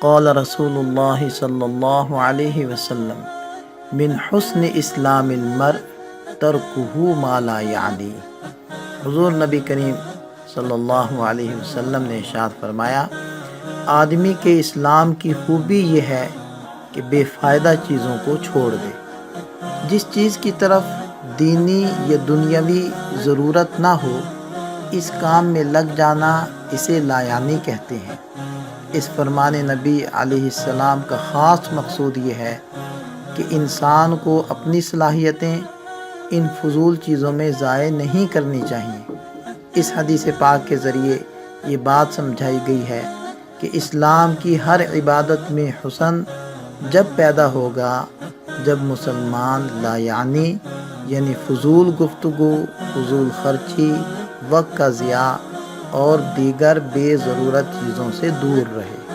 قال رسول اللہ صلی اللہ علیہ وسلم من حسن اسلام المرء ترکہ ما لا یعنی۔ حضور نبی کریم صلی اللہ علیہ وسلم نے ارشاد فرمایا، آدمی کے اسلام کی خوبی یہ ہے کہ بے فائدہ چیزوں کو چھوڑ دے۔ جس چیز کی طرف دینی یا دنیاوی ضرورت نہ ہو، اس کام میں لگ جانا اسے لایعنی کہتے ہیں۔ اس فرمان نبی علیہ السلام کا خاص مقصود یہ ہے کہ انسان کو اپنی صلاحیتیں ان فضول چیزوں میں ضائع نہیں کرنی چاہیے۔ اس حدیث پاک کے ذریعے یہ بات سمجھائی گئی ہے کہ اسلام کی ہر عبادت میں حسن جب پیدا ہوگا جب مسلمان لایعنی یعنی فضول گفتگو، فضول خرچی، وقت کا ضیاع اور دیگر بے ضرورت چیزوں سے دور رہے۔